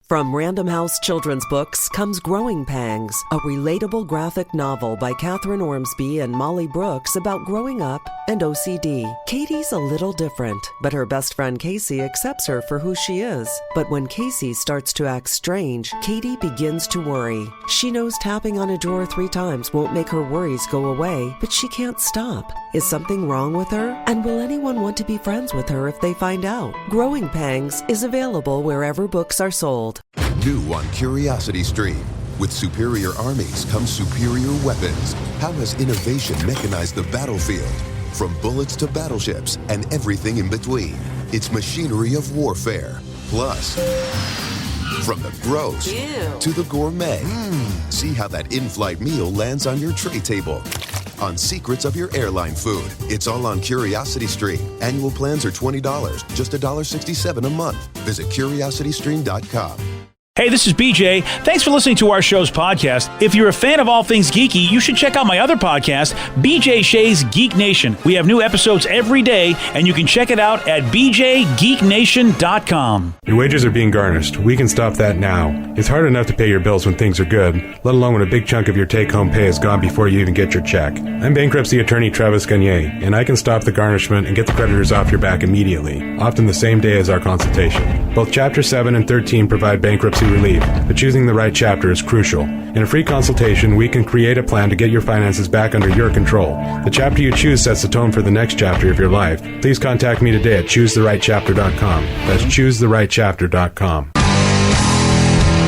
From Random House Children's Books comes Growing Pangs, a relatable graphic novel by Catherine Ormsby and Molly Brooks about growing up and OCD. Katie's a little different, but her best friend Casey accepts her for who she is. But when Casey starts to act strange, Katie begins to worry. She knows tapping on a drawer 3 times won't make her worries go away, but she can't stop. Is something wrong with her? And will anyone want to be friends with her if they find out? Growing Pangs is available wherever books are sold. New on Curiosity Stream. With superior armies comes superior weapons. How has innovation mechanized the battlefield? From bullets to battleships and everything in between. It's machinery of warfare. Plus, from the gross to the gourmet. See how that in-flight meal lands on your tray table. On secrets of your airline food. It's all on Curiosity Stream. Annual plans are $20, just $1.67 a month. Visit curiositystream.com. Hey, this is BJ. Thanks for listening to our show's podcast. If you're a fan of all things geeky, you should check out my other podcast, BJ Shea's Geek Nation. We have new episodes every day, and you can check it out at bjgeeknation.com. Your wages are being garnished. We can stop that now. It's hard enough to pay your bills when things are good, let alone when a big chunk of your take-home pay is gone before you even get your check. I'm bankruptcy attorney Travis Gagne, and I can stop the garnishment and get the creditors off your back immediately, often the same day as our consultation. Both Chapter 7 and 13 provide bankruptcy relief, but choosing the right chapter is crucial. In a free consultation, we can create a plan to get your finances back under your control. The chapter you choose sets the tone for the next chapter of your life. Please contact me today at choosetherightchapter.com. That's choosetherightchapter.com.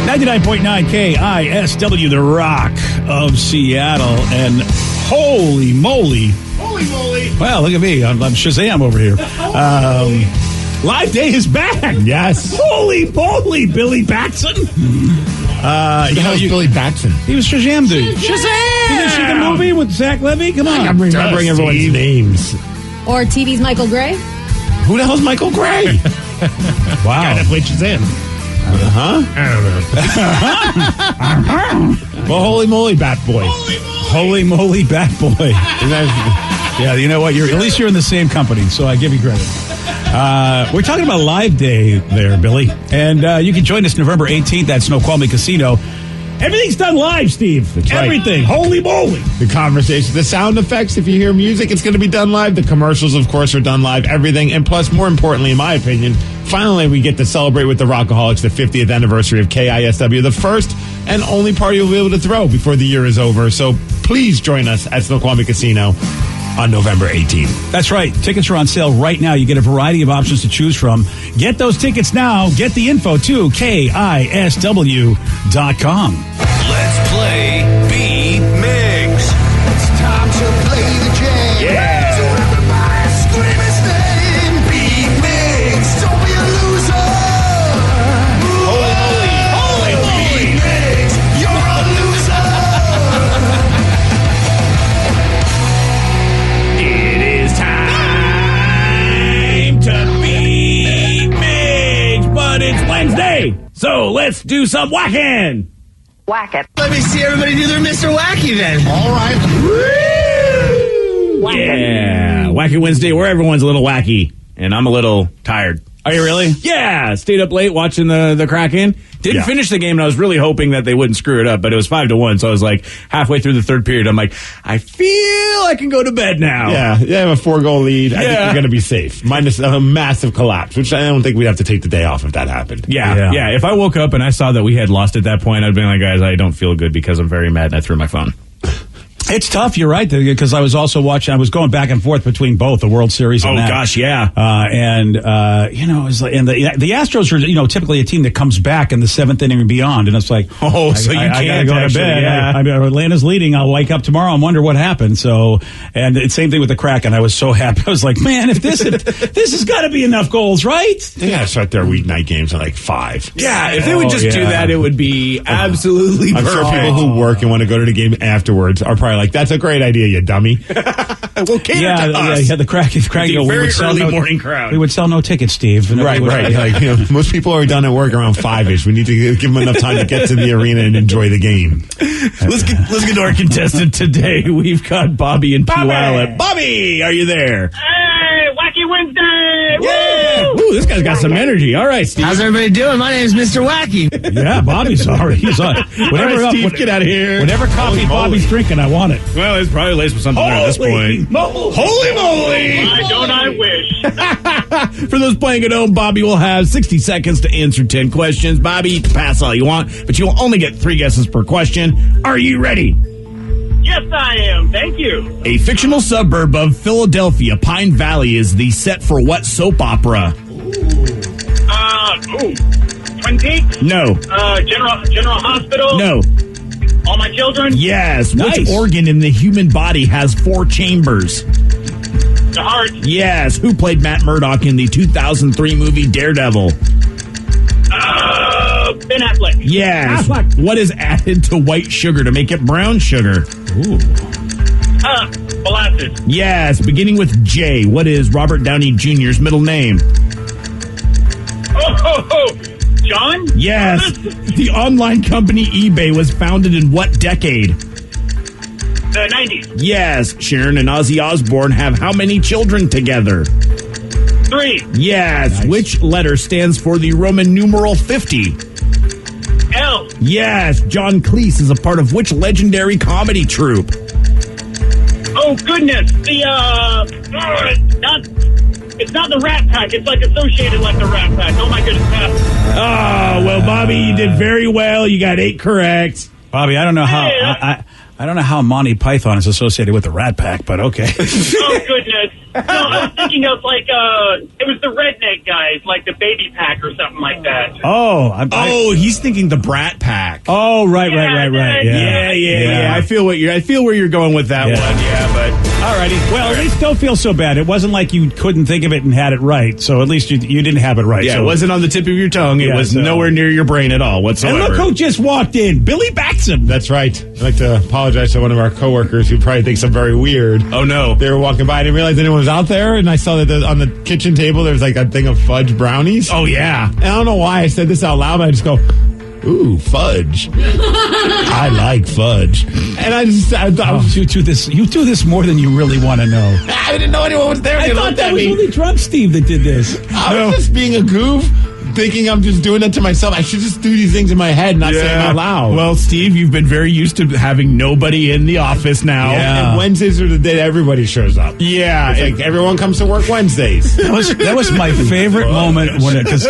99.9 KISW, the Rock of Seattle, and holy moly. Holy moly. Well, look at me. I'm Shazam over here. Live Day is back. Yes. Holy moly, Billy Batson. Billy Batson? He was Shazam, dude. Shazam! You didn't see the movie with Zach Levy? Come on. I'm remembering everyone's names. Or TV's Michael Gray. Who the hell's Michael Gray? Wow. Guy that played Shazam. Uh-huh. I don't know. Well, holy moly, Bat Boy. Holy moly, Bat Boy. Yeah, you know what? At least you're in the same company, so I give you credit. We're talking about Live Day there, Billy. And you can join us November 18th at Snoqualmie Casino. Everything's done live, Steve. That's right. Everything. Holy moly. The conversation, the sound effects, if you hear music, it's going to be done live. The commercials, of course, are done live. Everything. And plus, more importantly, in my opinion, finally we get to celebrate with the Rockaholics the 50th anniversary of KISW, the first and only party you'll be able to throw before the year is over. So please join us at Snoqualmie Casino on November 18th. That's right. Tickets are on sale right now. You get a variety of options to choose from. Get those tickets now. Get the info to KISW.com. Let's play Beat Migs. It's time to play the game. Yeah. So everybody scream his name. Beat Migs. Don't be a loser. Holy moly. Holy moly. Beat Migs. You're a loser. It is time to beat Migs, but it's Wednesday, so let's do some whacking. Whack it. Let me see everybody do their Mr. Wacky then. All right. Whack Yeah. Wacky Wednesday, where everyone's a little wacky. And I'm a little tired. Are you really? Yeah. Stayed up late watching the Kraken. Didn't finish the game, and I was really hoping that they wouldn't screw it up, but it was 5-1, so I was like, halfway through the third period, I'm like, I feel I can go to bed now. Yeah, they have a 4-goal lead. I think you're going to be safe. Minus a massive collapse, which I don't think we'd have to take the day off if that happened. Yeah. If I woke up and I saw that we had lost at that point, I'd be like, guys, I don't feel good because I'm very mad, and I threw my phone. It's tough, you're right, because I was also watching, I was going back and forth between both, the World Series and that. Oh, gosh, yeah. It was like, and the Astros are, typically a team that comes back in the 7th inning and beyond, and it's like, so you can't I gotta go to bed. Yeah. Atlanta's leading, I'll wake up tomorrow and wonder what happened, so, and it's same thing with the Kraken, I was so happy, I was like, man, if this has got to be enough goals, right? They gotta start their weeknight games at like 5. Yeah, if they would just do that, it would be absolutely perfect. I'm sure people who work and want to go to the game afterwards are probably like, that's a great idea, you dummy. We'll cater to us. Yeah, the Kraken. Very early morning crowd. We would sell no tickets, Steve. Right. Like, most people are done at work around 5-ish. We need to give them enough time to get to the arena and enjoy the game. Let's get to our contestant today. We've got Bobby and Puyallup. Bobby, are you there? Hey, Wacky Wednesday! Yeah! Ooh, this guy's got some energy. All right, Steve. How's everybody doing? My name is Mr. Wacky. Yeah, Bobby's already. He's on. Whatever, All right, Steve, get out of here. Whatever coffee Holy Bobby's moly. drinking, I want it. Well, it's probably laced with something there at this point. Holy moly! Why don't I wish? For those playing at home, Bobby will have 60 seconds to answer 10 questions. Bobby, you can pass all you want, but you will only get 3 guesses per question. Are you ready? Yes, I am. Thank you. A fictional suburb of Philadelphia, Pine Valley, is the set for what soap opera? Twin Peaks? No. General Hospital? No. All My Children? Yes. Nice. Which organ in the human body has 4 chambers? The Heart? Yes. Who played Matt Murdock in the 2003 movie Daredevil? Ben Affleck? Yes. Affleck. What is added to white sugar to make it brown sugar? Molasses? Yes. Beginning with J. What is Robert Downey Jr.'s middle name? John? Yes. The online company eBay was founded in what decade? The 90s? Yes. Sharon and Ozzy Osbourne have how many children together? 3? Yes. Nice. Which letter stands for the Roman numeral 50? L? Yes. John Cleese is a part of which legendary comedy troupe? Oh, goodness. It's not the Rat Pack. It's like associated like the Rat Pack. Oh, my goodness. Oh, well, Bobby, you did very well. You got 8 correct. Bobby, I don't know how. Hey, I don't know how Monty Python is associated with the Rat Pack, but okay. Oh, goodness. No, I was thinking of it was the redneck guys, like the Baby Pack or something like that. Oh, he's thinking the Brat Pack. Oh, right. Yeah. I feel where you're going with that Yeah. one. Yeah, but alrighty. Well, at least don't feel so bad. It wasn't like you couldn't think of it and had it right. So at least you didn't have it right. Yeah, so it wasn't on the tip of your tongue. It Yeah, was so- nowhere near your brain at all whatsoever. And look who just walked in, Billy Baxton. That's right. I'd like to apologize to one of our coworkers who probably thinks I'm very weird. Oh, no. They were walking by. I didn't realize anyone was out there, and I saw that on the kitchen table there was like a thing of fudge brownies. Oh, yeah. And I don't know why I said this out loud, but I just go, ooh, fudge. I like fudge. And I thought, You do this more than you really want to know. I didn't know anyone was there. I They thought looked that at was me. only drunk Steve that did this. I was just being a goof, thinking I'm just doing that to myself. I should just do these things in my head, not say them out loud. Well, Steve, you've been very used to having nobody in the office now. Yeah. And Wednesdays are the day everybody shows up. Yeah. It's like everyone comes to work Wednesdays. That was my favorite moment because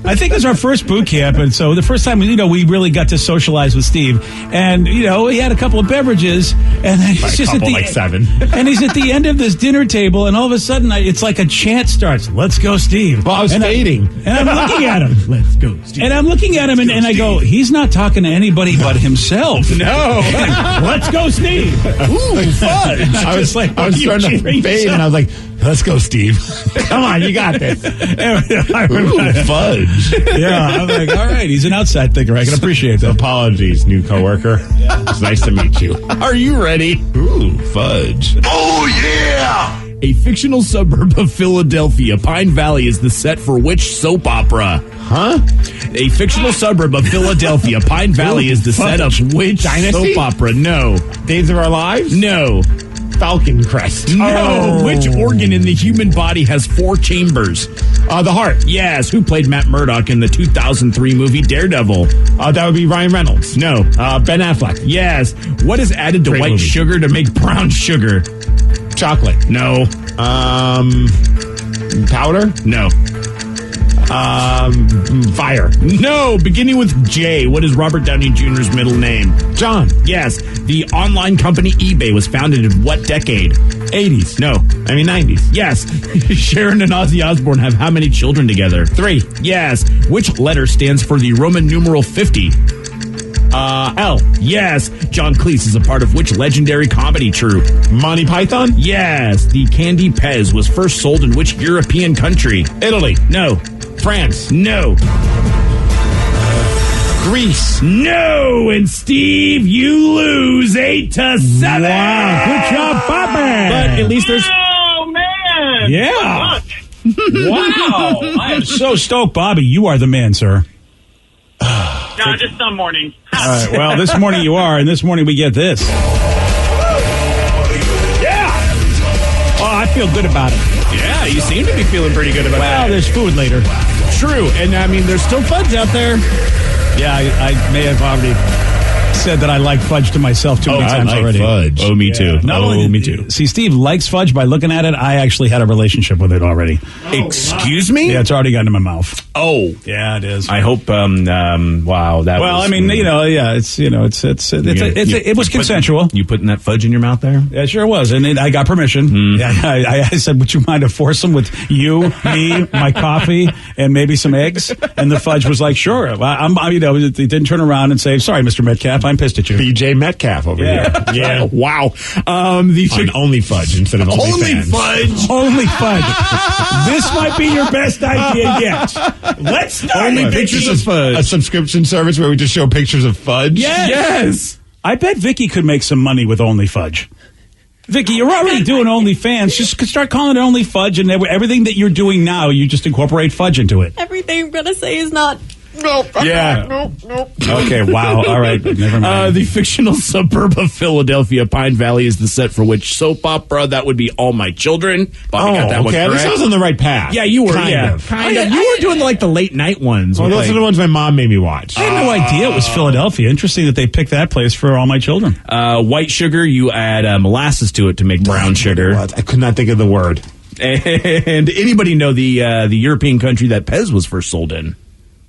I think it was our first boot camp, and so the first time we really got to socialize with Steve, and he had a couple of beverages, and then he's just couple, at the like 7. and he's at the end of this dinner table, and all of a sudden it's like a chant starts. Let's go, Steve. Well, I was fading. And I'm looking at him. Let's go, Steve. And I'm looking at him, and I go, he's not talking to anybody but himself. No. Let's go, Steve. Ooh, fudge. I was starting to fade, and I was like, let's go, Steve. Come on, you got this. Ooh, fudge. Yeah, I'm like, all right, he's an outside thinker. I can appreciate that. Apologies, new coworker. It's nice to meet you. Are you ready? Ooh, fudge. Oh, yeah! A fictional suburb of Philadelphia, Pine Valley, is the set for which soap opera? Huh? A fictional suburb of Philadelphia, Pine Valley, is the set of which soap opera? No. Days of Our Lives? No. Falcon Crest? No. Which organ in the human body has 4 chambers? The heart. Yes. Who played Matt Murdock in the 2003 movie Daredevil? That would be Ryan Reynolds. No. Ben Affleck. Yes. What is added to Great white movie. sugar to make brown sugar? Chocolate. No. Powder? No. Fire. No. Beginning with J. What is Robert Downey Jr.'s middle name? John. Yes. The online company eBay was founded in what decade? 80s. No. 90s. Yes. Sharon and Ozzy Osbourne have how many children together? 3. Yes. Which letter stands for the Roman numeral 50? L. Yes. John Cleese is a part of which legendary comedy troupe? Monty Python? Yes. The candy Pez was first sold in which European country? Italy. No. France. No. Greece. No. And Steve, you lose 8-7. Wow, good job, Bobby. But at least there's... Oh, man! Yeah. Good luck. Wow. I am so stoked, Bobby. You are the man, sir. No, just some mornings. All right. Well, this morning you are, and this morning we get this. Yeah. Oh, I feel good about it. Yeah, you seem to be feeling pretty good about Well, that. there's food later. True, and I mean, there's still fudge out there. Yeah, I may have already said that I like fudge to myself too many times already. fudge. Oh, me too. Not only, me too. See, Steve likes fudge by looking at it. I actually had a relationship with it already. Excuse me? Yeah, it's already gotten to my mouth. Oh. Yeah, it is. I hope, wow, that Well, was... I mean, it was consensual. You putting that fudge in your mouth there? Yeah, sure was, and I got permission. Yeah, I said, "Would you mind a foursome with you, me, my coffee, and maybe some eggs?" And the fudge was like, "Sure." He didn't turn around and say, "Sorry, Mr. Metcalf, I'm pissed at you." BJ Metcalf over Yeah. here. Yeah. Wow. On Only Fudge instead of Only OnlyFans. fudge. Only fudge. This might be your best idea yet. Let's start. Only pictures of fudge. A subscription service where we just show pictures of fudge. Yes. I bet Vicky could make some money with Only Fudge. Vicky, you're already doing OnlyFans. Just start calling it Only Fudge, and everything that you're doing now, you just incorporate fudge into it. Everything I'm going to say is not. Yeah. Okay, wow. All right. Never mind. The fictional suburb of Philadelphia, Pine Valley, is the set for which soap opera? That would be All My Children. Bobby got that one okay. At least I correct. was on the right path. Yeah, you were. Kind of. Kind of. You were doing like the late night ones. Well, with, those like, are the ones my mom made me watch. I had no idea it was Philadelphia. Interesting that they picked that place for All My Children. white sugar. You add molasses to it to make brown sugar. What? I could not think of the word. And anybody know the European country that Pez was first sold in?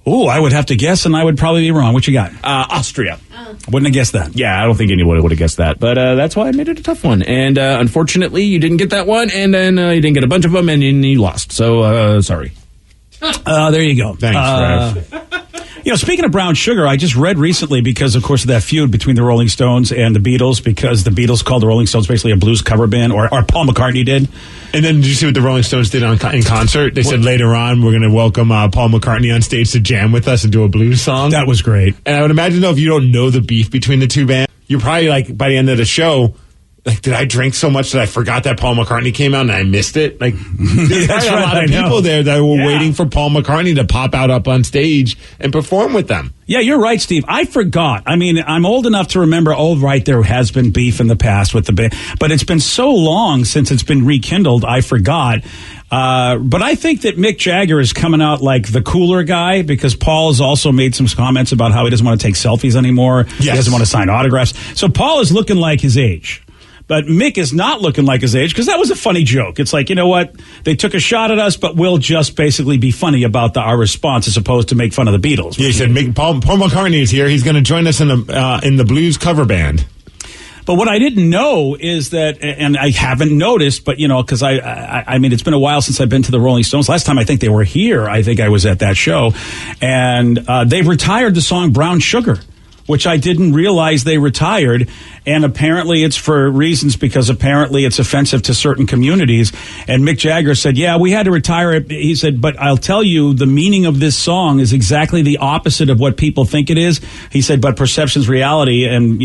Oh, I would have to guess, and I would probably be wrong. What you got? Austria. Wouldn't have guessed that. Yeah, I don't think anyone would have guessed that, but that's why I made it a tough one. And unfortunately, you didn't get that one, and then you didn't get a bunch of them, and then you lost. So sorry. There you go. Thanks, Rev. Speaking of brown sugar, I just read recently because, of course, of that feud between the Rolling Stones and the Beatles, because the Beatles called the Rolling Stones basically a blues cover band, or Paul McCartney did. And then did you see what the Rolling Stones did in concert? They said later on we're going to welcome Paul McCartney on stage to jam with us and do a blues song. That was great. And I would imagine, though, if you don't know the beef between the two bands, you're probably like, by the end of the show, like, did I drink so much that I forgot that Paul McCartney came out and I missed it? Like, there's That's probably a right, lot I of know. people there that were Yeah. waiting for Paul McCartney to pop out up on stage and perform with them. Yeah, you're right, Steve. I forgot. I mean, I'm old enough to remember, right, there has been beef in the past with the band, but it's been so long since it's been rekindled, I forgot. But I think that Mick Jagger is coming out like the cooler guy, because Paul has also made some comments about how he doesn't want to take selfies anymore. Yes. He doesn't want to sign autographs. So Paul is looking like his age. But Mick is not looking like his age, because that was a funny joke. It's like, you know what? They took a shot at us, but we'll just basically be funny about our response as opposed to make fun of the Beatles. Yeah, he said Paul McCartney is here. He's going to join us in the blues cover band. But what I didn't know is that, and I haven't noticed, but, because I mean, it's been a while since I've been to the Rolling Stones. Last time I think they were here, I think I was at that show. And they've retired the song Brown Sugar, which I didn't realize they retired. And apparently it's for reasons, because apparently it's offensive to certain communities. And Mick Jagger said, yeah, we had to retire it. He said, but I'll tell you, the meaning of this song is exactly the opposite of what people think it is. He said, but perception's reality. And,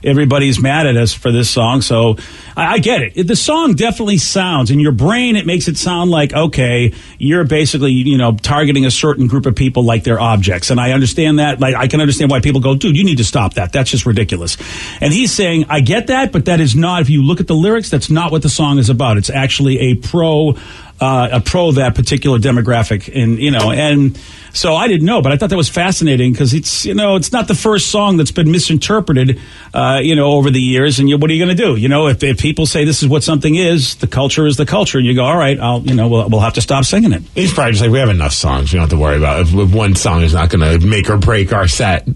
everybody's mad at us for this song. So I get it. The song definitely sounds, in your brain, it makes it sound like, okay, you're basically, targeting a certain group of people like they're objects. And I understand that. Like, I can understand why people go, dude, you need to stop that. That's just ridiculous. And he's saying, I get that, but that is not, if you look at the lyrics, that's not what the song is about. It's actually a pro that particular demographic. And so I didn't know, but I thought that was fascinating, because it's, it's not the first song that's been misinterpreted, over the years. And what are you going to do? If people say this is what something is, the culture is the culture, and you go, all right, we'll have to stop singing it. He's probably just like, we have enough songs. We don't have to worry about it. If one song is not going to make or break our set.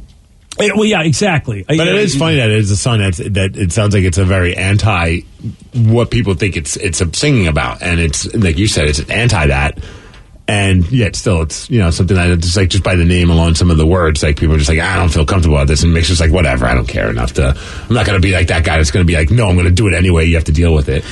Well, yeah, exactly. But it is funny that it is a song that it sounds like it's a very anti what people think it's singing about, and it's like you said, it's anti that, and yet still it's something that it's like, just by the name alone, some of the words, like people are just like, I don't feel comfortable with this, and Mick's just like, whatever, I don't care enough to. I'm not going to be like that guy that's going to be like, no, I'm going to do it anyway. You have to deal with it.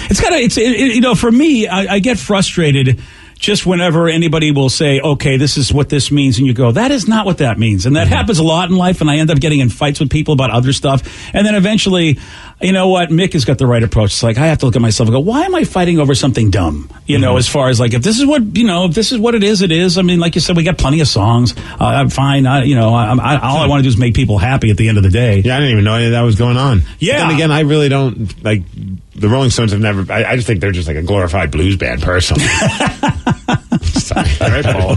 For me, I get frustrated just whenever anybody will say, okay, this is what this means, and you go, that is not what that means. And that happens a lot in life, and I end up getting in fights with people about other stuff. And then eventually, you know what, Mick has got the right approach. It's like, I have to look at myself and go, why am I fighting over something dumb? As far as like, if this is what, if this is what it is, it is. I mean, like you said, we got plenty of songs. I'm fine. All I want to do is make people happy at the end of the day. Yeah, I didn't even know any of that was going on. Yeah. Then again, I really don't like the Rolling Stones have never. I just think they're just like a glorified blues band, personally. Sorry. All right, Paul.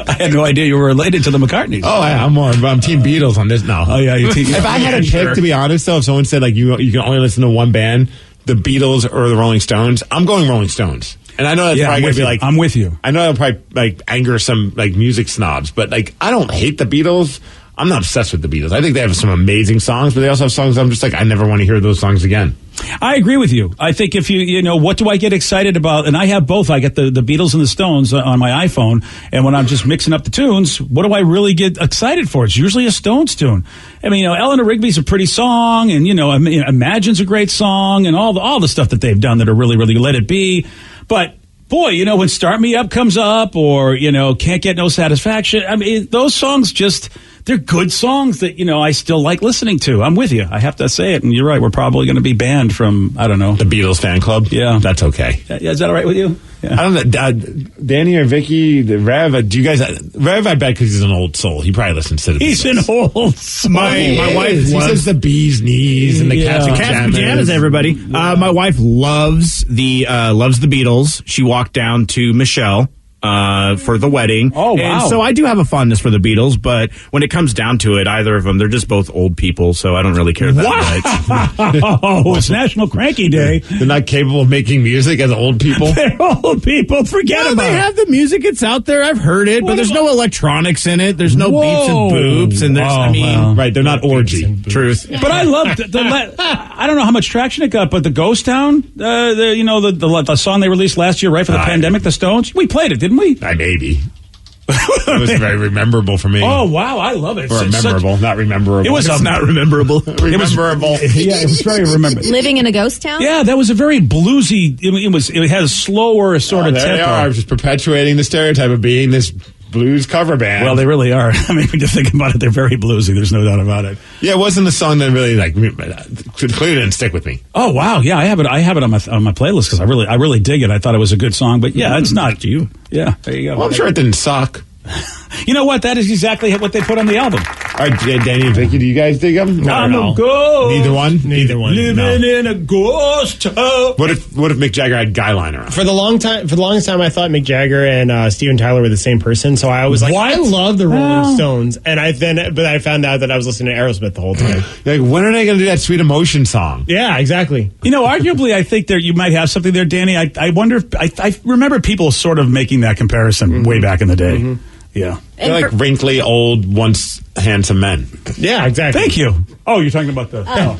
I had no idea you were related to the McCartneys. Oh, yeah, I'm Team Beatles on this now. Oh, yeah. If I had a pick, to be honest, though, if someone said like you can only listen to one band, the Beatles or the Rolling Stones, I'm going Rolling Stones. And I know that's probably going to be like... I'm with you. I know that'll probably like anger some like music snobs, but like I don't hate the Beatles. I'm not obsessed with the Beatles. I think they have some amazing songs, but they also have songs I'm just like, I never want to hear those songs again. I agree with you. I think if you know, what do I get excited about? And I have both. I get the Beatles and the Stones on my iPhone. And when I'm just mixing up the tunes, what do I really get excited for? It's usually a Stones tune. I mean, you know, Eleanor Rigby's a pretty song, and, you know, Imagine's a great song, and all the stuff that they've done that are really, really Let It Be. But boy, you know, when Start Me Up comes up, or, you know, Can't Get No Satisfaction, I mean, those songs just, they're good songs that, you know, I still like listening to. I'm with you. I have to say it. And you're right. We're probably going to be banned from, I don't know. The Beatles fan club? Yeah. That's okay. Yeah, is that all right with you? Yeah. I don't know. Danny or Vicky, Rev, do you guys... Rev, I bet, because he's an old soul. He probably listens to the He's Beatles. an old soul. My wife He says the bee's knees and the Cats and Pajamas, everybody. My wife loves the Beatles. She walked down to Michelle for the wedding. Oh, wow. And so I do have a fondness for the Beatles, but when it comes down to it, either of them, they're just both old people, so I don't really care that much. Oh, it's National Cranky Day. They're not capable of making music as old people? They're old people. Forget about They it. have the music. It's out there. I've heard it, but there's no electronics in it. There's no beeps and boobs, and there's, Right, they're not orgy. Truth. But I loved I don't know how much traction it got, but the Ghost Town, the song they released last year, right for the pandemic, the Stones, we played it, didn't we? Maybe. It was very rememberable for me. Oh, wow, I love it. Or memorable, not rememberable. It was not rememberable. Rememberable. Yeah, it was very rememberable. Living in a ghost town? Yeah, that was a very bluesy. It has a slower sort of there tempo. they are, just perpetuating the stereotype of being this blues cover band. Well, they really are. I mean, when you think about it, they're very bluesy. There's no doubt about it. Yeah, it wasn't a song that really clearly didn't stick with me. Oh wow, yeah, I have it on my playlist because I really dig it. I thought it was a good song, but yeah, it's not you. Yeah, there you go. Well, I'm sure it didn't suck. You know what? That is exactly what they put on the album. All right, Danny and Vicky, do you guys dig them? I'm a ghost. Neither one. Living in a ghost town. What if Mick Jagger had Guy Liner on? For the longest time, I thought Mick Jagger and Steven Tyler were the same person. So I was like, What? I love the Rolling Stones, and but I found out that I was listening to Aerosmith the whole time. Like, when are they going to do that Sweet Emotion song? Yeah, exactly. You know, arguably, I think you might have something there, Danny. I wonder if I remember people sort of making that comparison way back in the day. Mm-hmm. Yeah. They're like wrinkly, old, once handsome men. Yeah, exactly. Thank you. Oh, you're talking about the... Yeah.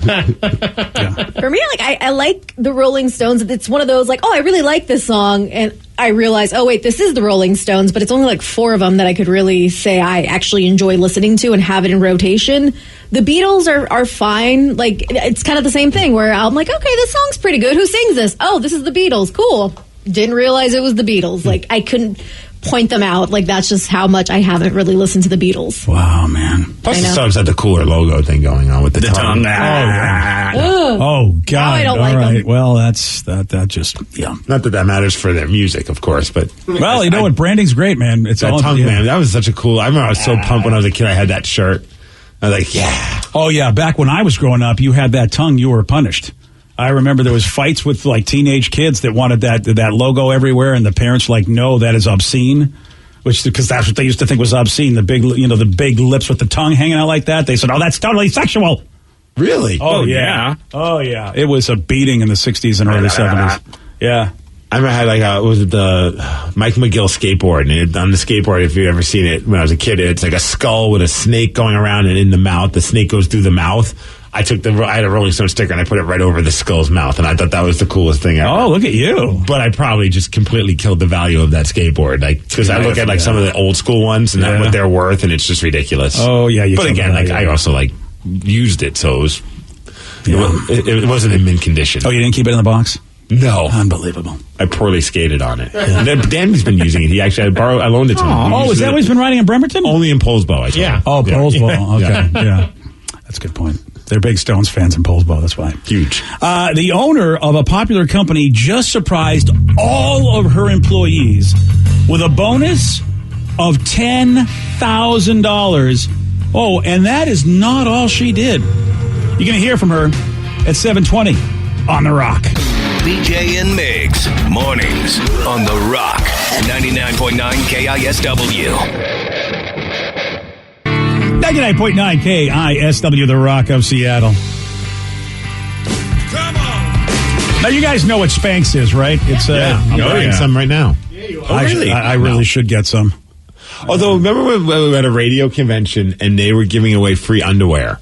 For me, like I like the Rolling Stones. It's one of those like, oh, I really like this song, and I realize, oh wait, this is the Rolling Stones, but it's only like 4 of them that I could really say I actually enjoy listening to and have it in rotation. The Beatles are fine. Like, it's kind of the same thing where I'm like, okay, this song's pretty good. Who sings this? Oh, this is the Beatles. Cool. Didn't realize it was the Beatles. Like, I couldn't point them out. Like, that's just how much I haven't really listened to the Beatles. Wow, man. Plus, the Stones had the cooler logo thing going on with the tongue. Oh, God. Now I don't All like right. them. Well, that just, yeah. Not that matters for their music, of course, but... Well, you know what? Branding's great, man. It's that all tongue, yeah. man. That was such a cool... I remember I was so pumped when I was a kid. I had that shirt. I was like, yeah. Oh, yeah. Back when I was growing up, you had that tongue, you were punished. I remember there was fights with, like, teenage kids that wanted that logo everywhere, and the parents were like, no, that is obscene. Because that's what they used to think was obscene. The big lips with the tongue hanging out like that. They said, oh, that's totally sexual. Really? Oh, yeah. Oh, yeah. It was a beating in the 60s and early 70s. Yeah. I remember I had the Mike McGill skateboard, and on the skateboard, if you've ever seen it when I was a kid, it's like a skull with a snake going around, and in the mouth, the snake goes through the mouth. I had a Rolling Stone sticker, and I put it right over the skull's mouth, and I thought that was the coolest thing ever. Oh, look at you. But I probably just completely killed the value of that skateboard, because I look at some of the old school ones and what they're worth, and it's just ridiculous. Oh, yeah. But again, I also used it, so it wasn't in mint condition. Oh, you didn't keep it in the box? No. Unbelievable. I poorly skated on it. Danny's been using it. He actually, I loaned it to him. Oh, is that what he's been riding in Bremerton? Only in Polesbo, I told him. Oh, Polesbo. Okay, yeah. That's a good point. They're big Stones fans in Polesbo, that's why. Huge. The owner of a popular company just surprised all of her employees with a bonus of $10,000. Oh, and that is not all she did. You're going to hear from her at 7:20 on The Rock. BJ and Migs, mornings on The Rock, 99.9 KISW. 99.9 KISW, The Rock of Seattle. Come on. Now, you guys know what Spanx is, right? It's I'm buying some right now. I really should get some. Although, remember when we were at a radio convention and they were giving away free underwear?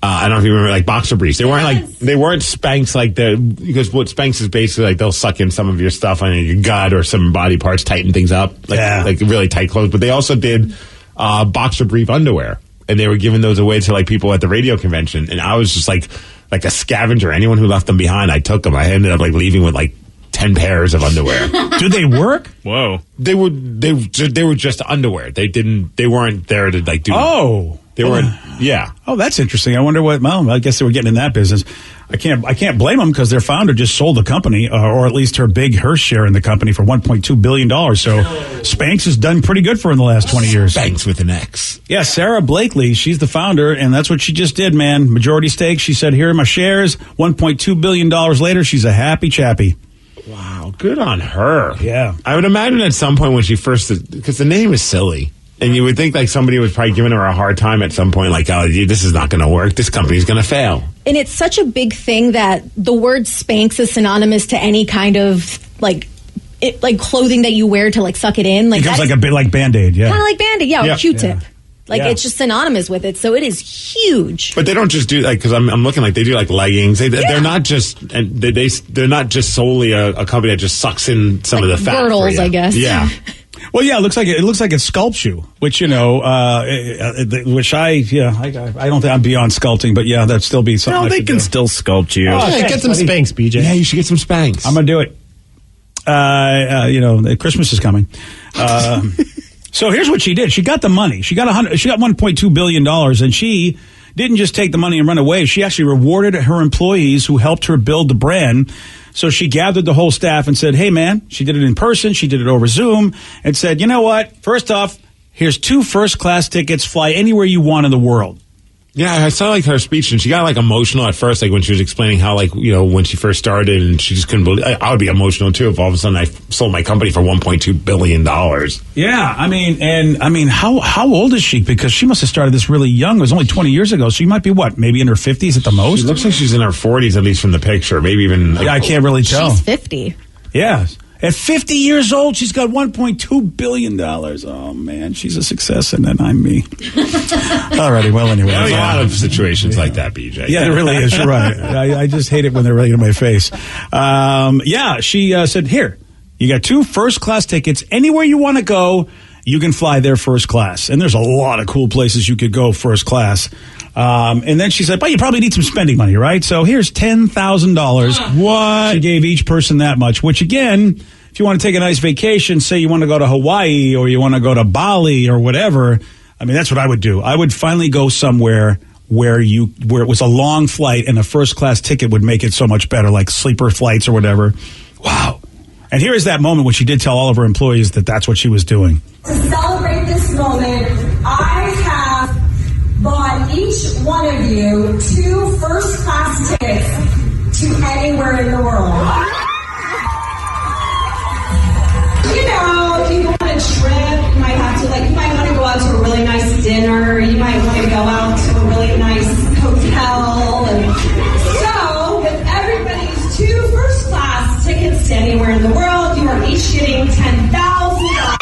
I don't know if you remember, like boxer briefs. They weren't Spanx like because what Spanx is basically like they'll suck in some of your stuff on your gut or some body parts, tighten things up, like really tight clothes. But they also did boxer brief underwear, and they were giving those away to like people at the radio convention. And I was just like a scavenger. Anyone who left them behind, I took them. I ended up like leaving with like 10 pairs of underwear. Do they work? Whoa. They were just underwear. They weren't there to like do. Oh. They weren't. Yeah. Oh, that's interesting. I wonder what. Well, I guess they were getting in that business. I can't blame them because their founder just sold the company, or at least her share in the company for $1.2 billion. So Spanx has done pretty good for her in the last 20 years. Spanx with an X. Yeah, Sarah Blakely, she's the founder, and that's what she just did, man. Majority stake. She said, here are my shares. $1.2 billion later, she's a happy chappy. Wow, good on her. Yeah. I would imagine at some point when she first, because the name is silly. And you would think like somebody was probably giving her a hard time at some point, like, oh, this is not going to work. This company's going to fail. And it's such a big thing that the word Spanx is synonymous to any kind of like clothing that you wear to like suck it in. Like it becomes like a bit like Band-Aid, yeah. Kind of like Band-Aid, or Q-tip. Yeah. Like it's just synonymous with it, so it is huge. But they don't just do like because I'm looking like they do like leggings. They're not just they're not just solely a company that just sucks in some of the fat. Girdles, I guess. Yeah. Well, yeah, it looks like it sculpts you, which which I don't think I'm beyond sculpting, but yeah, that'd still be something. No, they can still sculpt you. Get some Spanx, BJ. Yeah, you should get some Spanx. I'm gonna do it. Christmas is coming. So here's what she did. She got the money. She got $1.2 billion, and she didn't just take the money and run away. She actually rewarded her employees who helped her build the brand. So she gathered the whole staff and said, hey, man, she did it in person. She did it over Zoom and said, you know what? First off, here's 2 first-class tickets. Fly anywhere you want in the world. Yeah, I saw like her speech, and she got like emotional at first, like when she was explaining how when she first started, and she just couldn't believe. I would be emotional too if all of a sudden I sold my company for $1.2 billion. Yeah, I mean, how old is she? Because she must have started this really young. It was only 20 years ago, so she might be maybe in her 50s at the most. She looks like she's in her 40s, at least from the picture. Maybe even. I can't really tell. She's 50. Yeah. At 50 years old, she's got $1.2 billion. Oh, man, she's a success, and then I'm me. Alrighty, well, anyway. There's a lot of situations like that, BJ. Yeah, there really is. You're right. I just hate it when they're right in my face. She said, here, you got 2 first-class tickets. Anywhere you want to go, you can fly there first class. And there's a lot of cool places you could go first class. And then she said, but you probably need some spending money, right? So here's $10,000. What? She gave each person that much, which again, if you want to take a nice vacation, say you want to go to Hawaii or you want to go to Bali or whatever, I mean, that's what I would do. I would finally go somewhere where it was a long flight and a first class ticket would make it so much better, like sleeper flights or whatever. Wow. And here is that moment when she did tell all of her employees that that's what she was doing. To celebrate this moment, I have bought each one of you 2 first-class tickets to anywhere in the world. You go on a trip, you might want to go out to a really nice dinner, you might want to go out to a really nice hotel. And so, with everybody's 2 first-class tickets to anywhere in the world, you are each getting $10,000.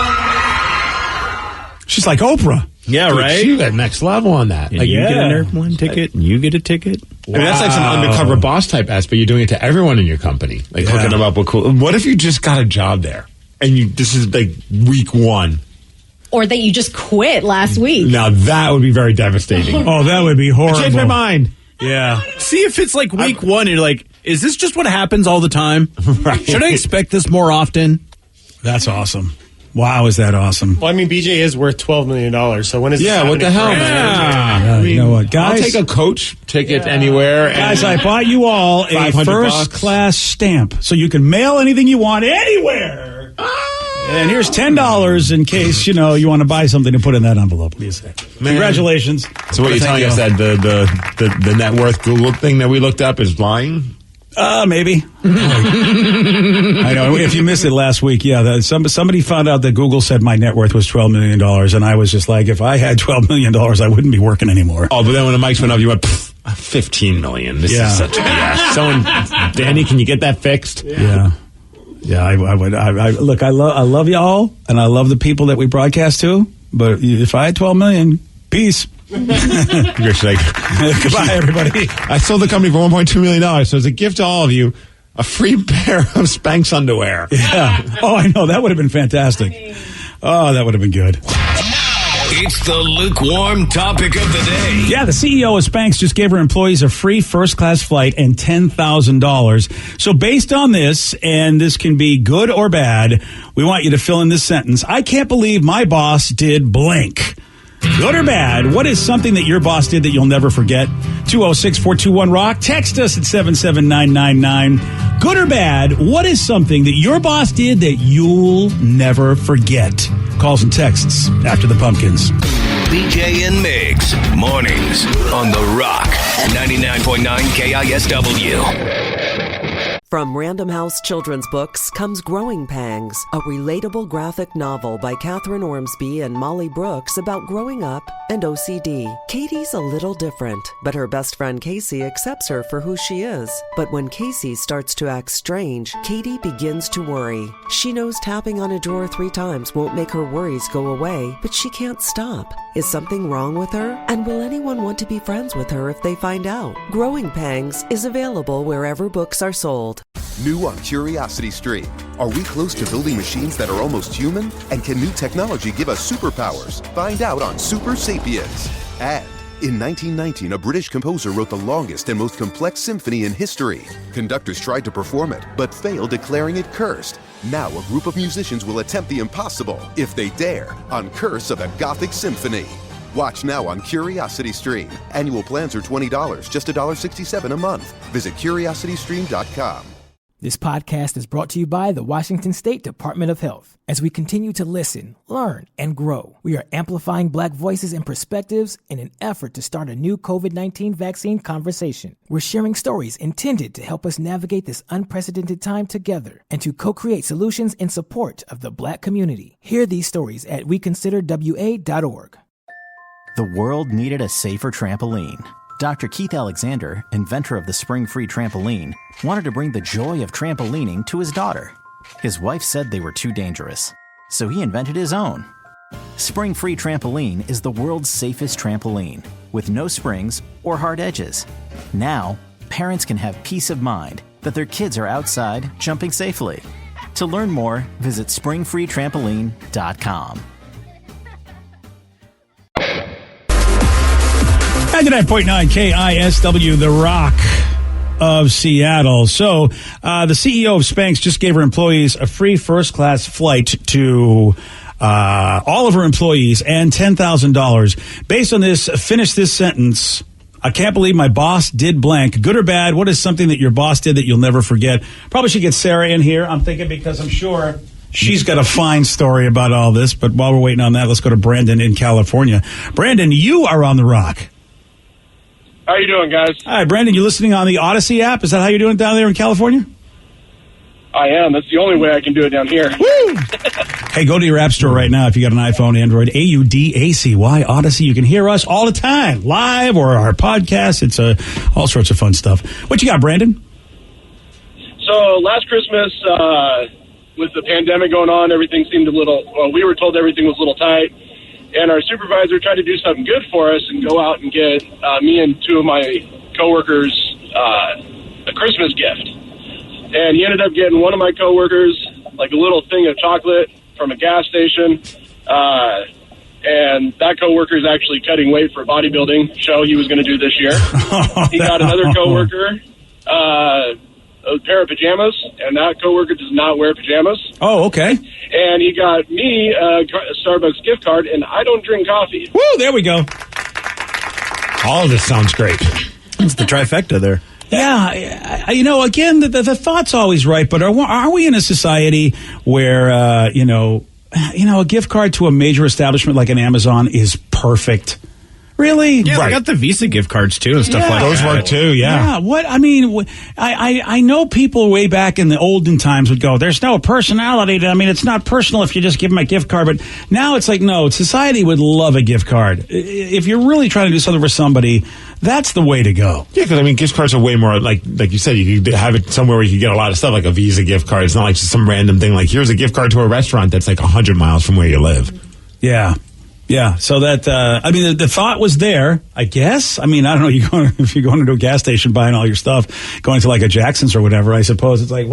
She's like Oprah. Yeah, Dude, right? She got next level on that. And you get an airplane ticket, and you get a ticket. I mean, that's like some undercover boss type aspect. You're doing it to everyone in your company. Like hooking them up with cool. What if you just got a job there? And this is like week 1. Or that you just quit last week. Now that would be very devastating. Oh, that would be horrible. I changed my mind. Yeah. See if it's like week 1, you're like, is this just what happens all the time? Right. Should I expect this more often? That's awesome. Wow, is that awesome? Well, I mean, BJ is worth $12 million, so when is this What the hell, man? I mean, you know what, guys? I'll take a coach ticket anywhere. Guys, I bought you all a first-class stamp, so you can mail anything you want anywhere. And here's $10 in case, you want to buy something to put in that envelope. What do you say? Congratulations. So what you're telling us that the net worth Google thing that we looked up is lying? Maybe. I know. If you missed it last week, somebody found out that Google said my net worth was $12 million, and I was just like, if I had $12 million, I wouldn't be working anymore. Oh, but then when the mics went up, you went, $15 million. This is such a BS. Danny, can you get that fixed? Yeah. Yeah, I would. Look, I love y'all, and I love the people that we broadcast to, but if I had $12 million, peace. You're like, goodbye, everybody. I sold the company for $1.2 million, so as a gift to all of you, a free pair of Spanx underwear. Yeah. Oh, I know. That would have been fantastic. Oh, that would have been good. It's the lukewarm topic of the day. Yeah, the CEO of Spanx just gave her employees a free first-class flight and $10,000. So based on this, and this can be good or bad, we want you to fill in this sentence. I can't believe my boss did blank. Good or bad, what is something that your boss did that you'll never forget? 206-421-ROCK. Text us at 77999. Good or bad, what is something that your boss did that you'll never forget? Calls and texts after the Pumpkins. BJ and Migs, mornings on The Rock, 99.9 KISW. From Random House Children's Books comes Growing Pangs, a relatable graphic novel by Catherine Ormsby and Molly Brooks about growing up and OCD. Katie's a little different, but her best friend Casey accepts her for who she is. But when Casey starts to act strange, Katie begins to worry. She knows tapping on a drawer 3 times won't make her worries go away, but she can't stop. Is something wrong with her? And will anyone want to be friends with her if they find out? Growing Pangs is available wherever books are sold. New on Curiosity Stream. Are we close to building machines that are almost human? And can new technology give us superpowers? Find out on Super Sapiens. And in 1919, a British composer wrote the longest and most complex symphony in history. Conductors tried to perform it, but failed, declaring it cursed. Now a group of musicians will attempt the impossible, if they dare, on Curse of the Gothic Symphony. Watch now on Curiosity Stream. Annual plans are $20, just $1.67 a month. Visit curiositystream.com. This podcast is brought to you by the Washington State Department of Health. As we continue to listen, learn, and grow, we are amplifying Black voices and perspectives in an effort to start a new COVID-19 vaccine conversation. We're sharing stories intended to help us navigate this unprecedented time together and to co-create solutions in support of the Black community. Hear these stories at weconsiderwa.org. The world needed a safer trampoline. Dr. Keith Alexander, inventor of the Spring-Free Trampoline, wanted to bring the joy of trampolining to his daughter. His wife said they were too dangerous, so he invented his own. Spring-Free Trampoline is the world's safest trampoline, with no springs or hard edges. Now, parents can have peace of mind that their kids are outside jumping safely. To learn more, visit springfreetrampoline.com. 99.9 KISW, The Rock of Seattle. So the CEO of Spanx just gave her employees a free first-class flight to all of her employees and $10,000. Based on this, finish this sentence. I can't believe my boss did blank. Good or bad, what is something that your boss did that you'll never forget? Probably should get Sarah in here, I'm thinking, because I'm sure she's got a fine story about all this. But while we're waiting on that, let's go to Brandon in California. Brandon, you are on The Rock. How you doing, guys? Hi, Brandon. You listening on the Odyssey app? Is that how you're doing down there in California? I am. That's the only way I can do it down here. Woo! Hey, go to your app store right now if you got an iPhone, Android, AUDACY, Odyssey. You can hear us all the time, live or our podcast. It's all sorts of fun stuff. What you got, Brandon? So last Christmas, with the pandemic going on, everything seemed a little, well, we were told everything was a little tight. And our supervisor tried to do something good for us and go out and get me and 2 of my coworkers a Christmas gift. And he ended up getting one of my coworkers like a little thing of chocolate from a gas station. And that coworker is actually cutting weight for a bodybuilding show he was going to do this year. He got another coworker a pair of pajamas, and that coworker does not wear pajamas. Oh, okay. And he got me a Starbucks gift card, and I don't drink coffee. Woo, there we go. All of this sounds great. It's the trifecta there. Yeah, again, the thought's always right, but are we in a society where, a gift card to a major establishment like an Amazon is perfect? Really? Yeah, they got the Visa gift cards too and stuff like that. Those work too, yeah. What I mean, I know people way back in the olden times would go, there's no personality. It's not personal if you just give them a gift card. But now it's like, no, society would love a gift card. If you're really trying to do something for somebody, that's the way to go. Yeah, because gift cards are way more like you said, you could have it somewhere where you could get a lot of stuff, like a Visa gift card. It's not like just some random thing. Like, here's a gift card to a restaurant that's like 100 miles from where you live. Yeah. Yeah, so that, the thought was there, I guess. I don't know, if you're going into a gas station buying all your stuff, going to like a Jackson's or whatever, I suppose it's like,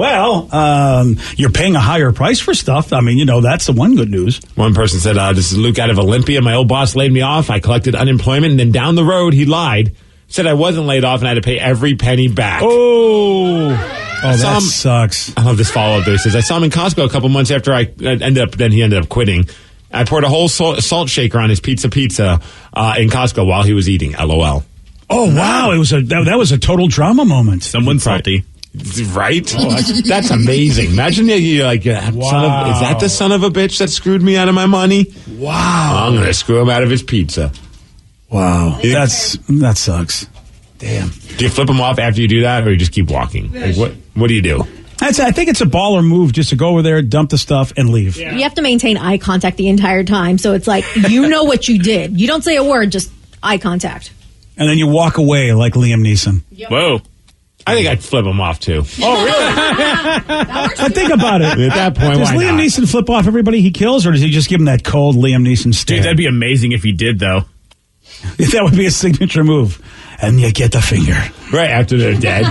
you're paying a higher price for stuff. That's the one good news. One person said, this is Luke out of Olympia. My old boss laid me off. I collected unemployment, and then down the road, he lied. Said I wasn't laid off, and I had to pay every penny back. Oh, that sucks. I love this follow-up though. He says, I saw him in Costco a couple months after he ended up quitting. I poured a whole salt shaker on his pizza in Costco while he was eating. LOL. Oh wow! That was a total drama moment. Someone salty, right? That's amazing. Imagine you like, is that the son of a bitch that screwed me out of my money? Wow! I'm gonna screw him out of his pizza. Wow, that sucks. Damn. Do you flip him off after you do that, or you just keep walking? Like, what do you do? I think it's a baller move just to go over there, dump the stuff, and leave. Yeah. You have to maintain eye contact the entire time. So it's like, you know what you did. You don't say a word, just eye contact. And then you walk away like Liam Neeson. Yep. Whoa. I think I'd flip him off, too. Oh, really? I think about it. At that point, does Liam Neeson flip off everybody he kills, or does he just give him that cold Liam Neeson stare? Dude, that'd be amazing if he did, though. That would be a signature move. And you get the finger. Right after they're dead.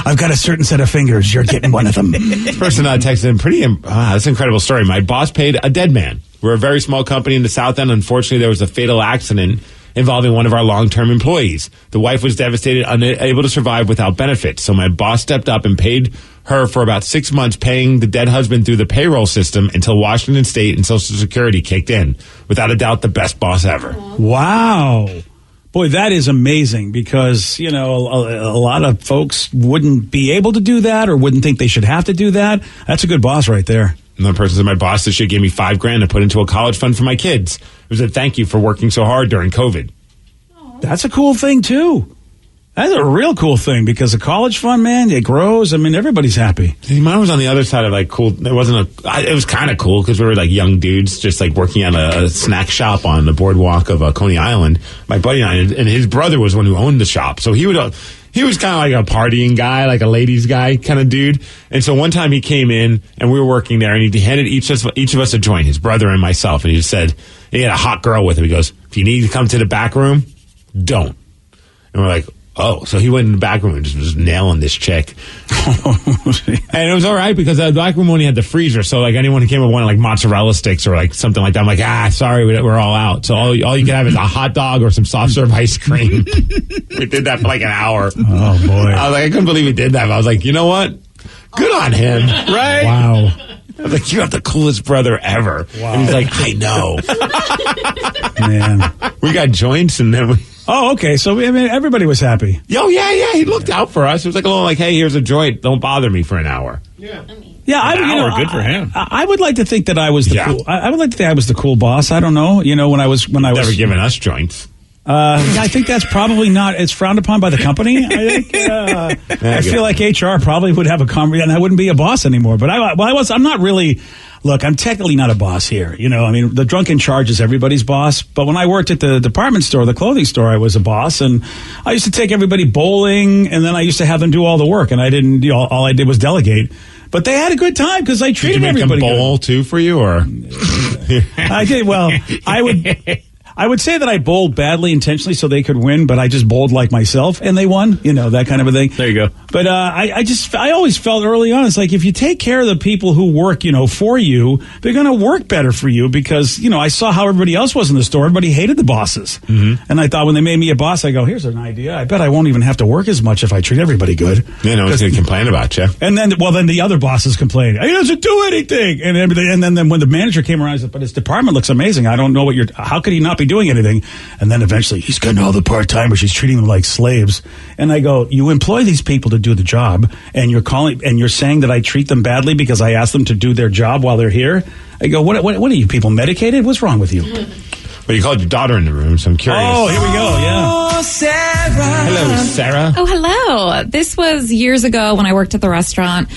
I've got a certain set of fingers. You're getting one of them. This person texted in that's an incredible story. My boss paid a dead man. We're a very small company in the South End. Unfortunately, there was a fatal accident involving one of our long-term employees. The wife was devastated, unable to survive without benefits. So my boss stepped up and paid her for about 6 months, paying the dead husband through the payroll system until Washington State and Social Security kicked in. Without a doubt, the best boss ever. Wow. Boy, that is amazing because, a lot of folks wouldn't be able to do that or wouldn't think they should have to do that. That's a good boss right there. Another person said, my boss this year gave me $5,000 to put into a college fund for my kids. It was a thank you for working so hard during COVID. That's a cool thing, too. That's a real cool thing because the college fund, man, it grows. Everybody's happy. See, mine was on the other side of cool. It was kind of cool because we were young dudes just working at a snack shop on the boardwalk of Coney Island. My buddy and I, and his brother was one who owned the shop. So he was kind of a partying guy, like a ladies guy kind of dude. And so one time he came in and we were working there and he handed each of us a joint, his brother and myself. And he just said, he had a hot girl with him. He goes, if you need to come to the back room, don't. And we're like, oh, so he went in the back room and just was nailing this chick. And it was all right because the back room only had the freezer. So anyone who came with one mozzarella sticks or something like that, I'm like, sorry, we're all out. So all you can have is a hot dog or some soft serve ice cream. We did that for an hour. Oh, boy. I was like, I couldn't believe he did that. But I was like, you know what? Good on him. Right? Wow. I was like, you have the coolest brother ever. Wow. And he's like, I know. Man. We got joints and then we... Oh, okay. So, everybody was happy. Oh, yeah. He looked out for us. It was a little hey, here's a joint. Don't bother me for an hour. Yeah. Good for him. I would like to think that I was the cool. I would like to think I was the cool boss. I don't know. When I was never given us joints. I think that's probably not. It's frowned upon by the company. I think. I feel like HR probably would have a conversation, and I wouldn't be a boss anymore. But I'm not really. Look, I'm technically not a boss here. The drunk in charge is everybody's boss. But when I worked at the department store, the clothing store, I was a boss. And I used to take everybody bowling, and then I used to have them do all the work. And I didn't, all I did was delegate. But they had a good time because I treated everybody good. Did you make them bowl, too, for you? Or I did. Well, I would say that I bowled badly intentionally so they could win, but I just bowled like myself, and they won, that kind of a thing. There you go. But I always felt early on, it's like if you take care of the people who work, for you, they're going to work better for you because, I saw how everybody else was in the store. Everybody hated the bosses. Mm-hmm. And I thought when they made me a boss, I go, here's an idea. I bet I won't even have to work as much if I treat everybody good. Yeah, no one's going to complain about you. And then the other bosses complain. He doesn't do anything. And then when the manager came around, I said, but his department looks amazing. I don't know how could he not be be doing anything. And then eventually he's getting all the part-timers. She's treating them like slaves. And I go, you employ these people to do the job, and you're saying that I treat them badly because I ask them to do their job while they're here? I go, what are you people, medicated? What's wrong with you? Well, you called your daughter in the room, so I'm curious. Oh, here we go, yeah. Oh, Sarah. Hello, Sarah. Oh, hello. This was years ago when I worked at the restaurant,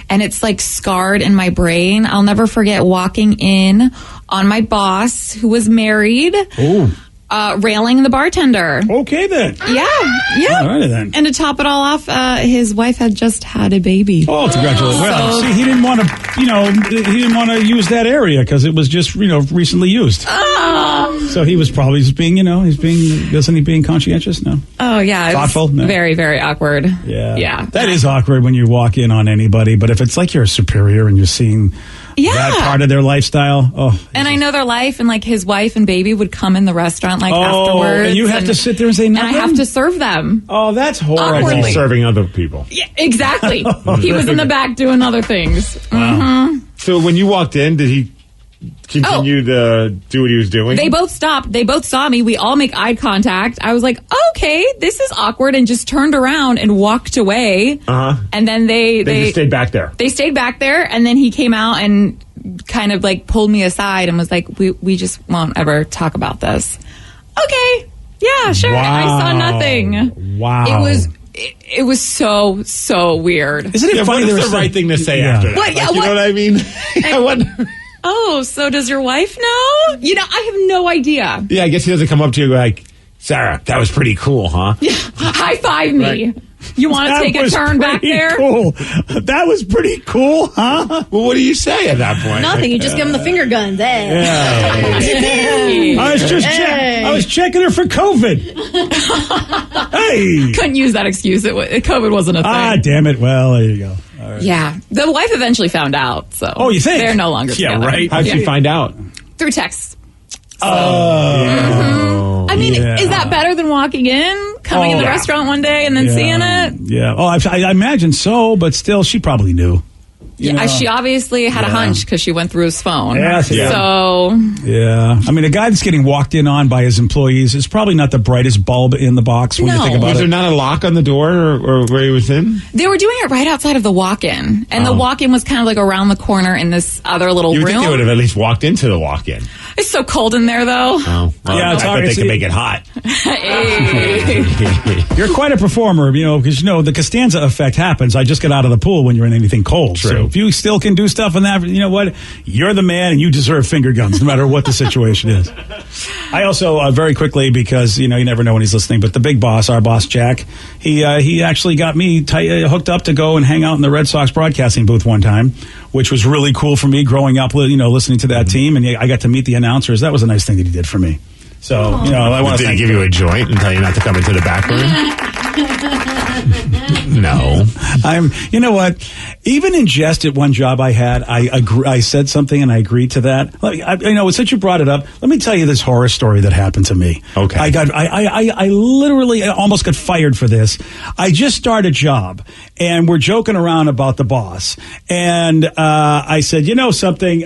and it's like scarred in my brain. I'll never forget walking in on my boss, who was married. Oh. Railing the bartender. Okay, then. Yeah. All right, then. And to top it all off, his wife had just had a baby. Oh, congratulations. Well, see, he didn't want to use that area because it was just, recently used. So he was probably just being, isn't he being conscientious? No. Oh, yeah. Thoughtful? No. Very, very awkward. Yeah. Yeah. That is awkward when you walk in on anybody, but if it's like you're a superior and you're seeing that part of their lifestyle, and I know their life, and like his wife and baby would come in the restaurant afterwards. And you have to sit there and say nothing? And I have to serve them. Oh, that's horrible. Awkwardly. Serving other people. Yeah, exactly. He was in the back doing other things. Wow. Mm-hmm. So when you walked in, did he continue to do what he was doing? They both stopped. They both saw me. We all make eye contact. I was like, okay, this is awkward, and just turned around and walked away. And then they just stayed back there. They stayed back there, and then he came out and kind of like pulled me aside and was like, we just won't ever talk about this. Okay. Yeah, sure. Wow. I saw nothing. Wow. It was so weird. Isn't it funny? What's the right thing to say after that? What? Yeah, you know what I mean? I wonder. Oh, so does your wife know? I have no idea. Yeah, I guess he doesn't come up to you like, Sarah, that was pretty cool, huh? Yeah, high five me. Right. You want to take a turn back there? Cool. That was pretty cool, huh? Well, what do you say at that point? Nothing. You just give him the finger guns. Hey. I was checking her for COVID. Hey. Couldn't use that excuse. COVID wasn't a thing. Ah, damn it. Well, there you go. All right. Yeah. The wife eventually found out. So. Oh, you think? They're no longer together. Yeah, right. How'd she find out? Through text. Oh. I mean, is that better than walking in, coming in the restaurant one day and then seeing it? Yeah. Oh, I imagine so, but still, she probably knew. Yeah, she obviously had a hunch because she went through his phone. Yeah. So. Yeah. I mean, a guy that's getting walked in on by his employees is probably not the brightest bulb in the box when you think about it. Was there not a lock on the door or where he was in? They were doing it right outside of the walk-in. And the walk-in was kind of like around the corner in this other little You would room. think they would have at least walked into the walk-in. It's so cold in there, though. Oh, well, Yeah, it's I hard bet they to can see. make it hot. You're quite a performer, because the Costanza effect happens. I just get out of the pool when you're in anything cold. True. So if you still can do stuff in that, you know what? You're the man, and you deserve finger guns, no matter what the situation is. I also, very quickly, because, you never know when he's listening, but the big boss, our boss, Jack, he actually got me hooked up to go and hang out in the Red Sox broadcasting booth one time, which was really cool for me growing up, listening to that team, and I got to meet the announcers. That was a nice thing that he did for me. So, I want to Did he give you a joint and tell you not to come into the back room? No. You know what? Even in jest at one job I had, I said something and I agreed to that. Since you brought it up, let me tell you this horror story that happened to me. Okay. I literally almost got fired for this. I just started a job and we're joking around about the boss. And, I said, something,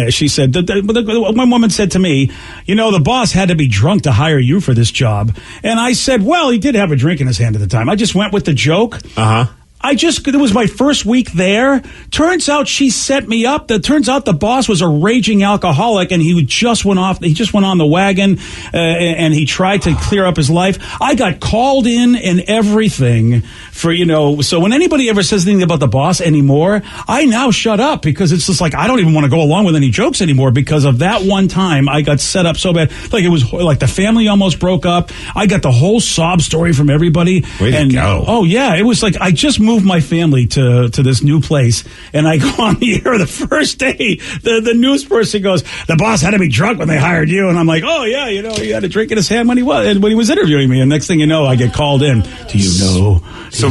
she said, one woman said to me, the boss had to be drunk to hire you for this job. And I said, well, he did have a drink in his hand at the time. I just went with the joke. It was my first week there. Turns out she set me up. Turns out the boss was a raging alcoholic and he just went on the wagon and he tried to clear up his life. I got called in and everything for, so when anybody ever says anything about the boss anymore, I now shut up because it's just like, I don't even want to go along with any jokes anymore because of that one time I got set up so bad. Like it was like the family almost broke up. I got the whole sob story from everybody. Way to go. Oh yeah. It was like, I just moved my family to this new place and I go on the air the first day. The news person goes, the boss had to be drunk when they hired you. And I'm like, oh yeah, he had a drink in his hand when he was interviewing me. And next thing you know, I get called in. Do you know? So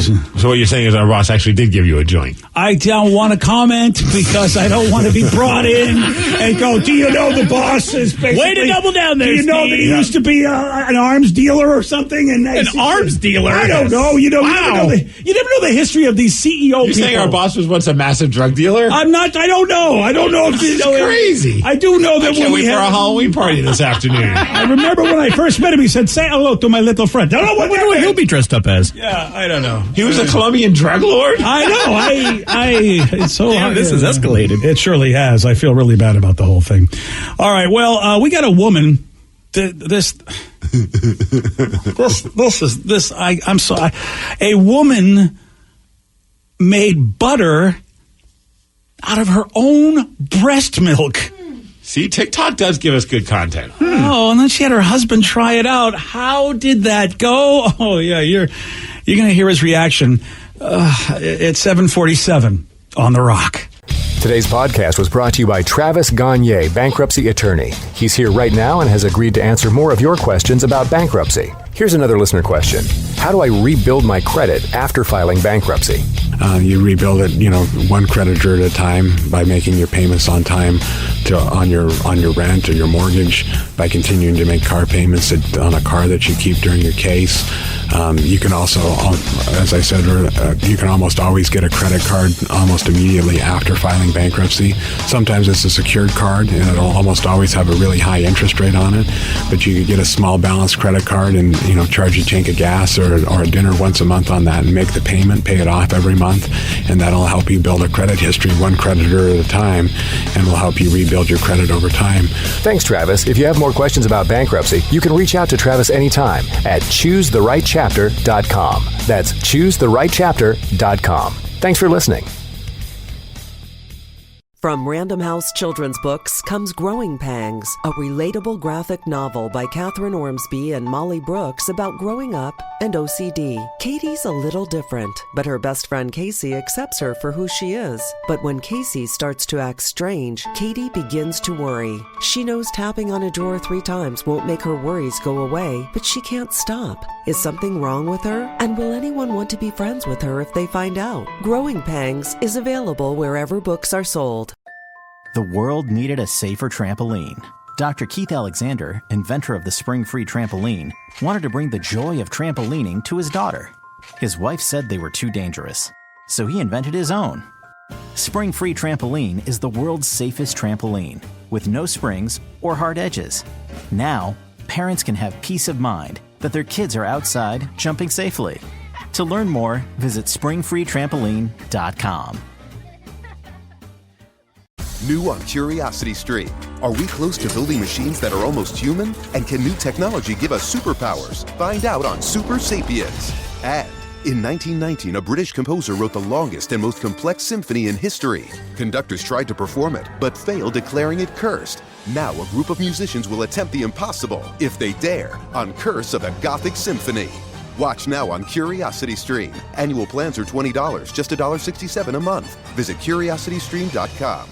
what you're saying is our boss actually did give you a joint. I don't want to comment because I don't want to be brought in and go, do you know the boss is basically... Way to double down there, Do you know Steve? that he used to be an arms dealer or something? And An arms dealer? I don't know. You never know the history of these CEO You're people. saying our boss was once a massive drug dealer? I'm not. I don't know. I don't know if this is crazy. I do know that I can't when wait we for had our Halloween party this afternoon. I remember when I first met him, he said, "Say hello to my little friend." I don't know I wonder what he'll be dressed up as. Yeah, I don't know. He was a Colombian drug lord? I know. It's so Damn, this has escalated. It surely has. I feel really bad about the whole thing. All right. Well, we got a woman. A woman made butter out of her own breast milk. See, TikTok does give us good content. Oh, and then she had her husband try it out. How did that go? Oh, yeah, you're going to hear his reaction. It's 7:47 on The Rock. Today's podcast was brought to you by Travis Gagne, bankruptcy attorney. He's here right now and has agreed to answer more of your questions about bankruptcy. Here's another listener question. How do I rebuild my credit after filing bankruptcy? You rebuild it, one creditor at a time by making your payments on time on your rent or your mortgage, by continuing to make car payments on a car that you keep during your case. You can also, as I said, you can almost always get a credit card almost immediately after filing bankruptcy. Sometimes it's a secured card, and it'll almost always have a really high interest rate on it. But you could get a small balance credit card and charge a tank of gas or a dinner once a month on that and make the payment, pay it off every month, and that'll help you build a credit history one creditor at a time, and will help you rebuild your credit over time. Thanks, Travis. If you have more questions about bankruptcy, you can reach out to Travis anytime at choosetherightchapter.com. That's choosetherightchapter.com. Thanks for listening. From Random House Children's Books comes Growing Pangs, a relatable graphic novel by Catherine Ormsby and Molly Brooks about growing up and OCD. Katie's a little different, but her best friend Casey accepts her for who she is. But when Casey starts to act strange, Katie begins to worry. She knows tapping on a drawer 3 times won't make her worries go away, but she can't stop. Is something wrong with her? And will anyone want to be friends with her if they find out? Growing Pangs is available wherever books are sold. The world needed a safer trampoline. Dr. Keith Alexander, inventor of the spring-free trampoline, wanted to bring the joy of trampolining to his daughter. His wife said they were too dangerous, so he invented his own. Spring-free trampoline is the world's safest trampoline, with no springs or hard edges. Now, parents can have peace of mind that their kids are outside jumping safely. To learn more, visit springfreetrampoline.com. New on Curiosity Stream. Are we close to building machines that are almost human? And can new technology give us superpowers? Find out on Super Sapiens. And in 1919, a British composer wrote the longest and most complex symphony in history. Conductors tried to perform it, but failed, declaring it cursed. Now a group of musicians will attempt the impossible, if they dare, on Curse of the Gothic Symphony. Watch now on Curiosity Stream. Annual plans are $20, just $1.67 a month. Visit curiositystream.com.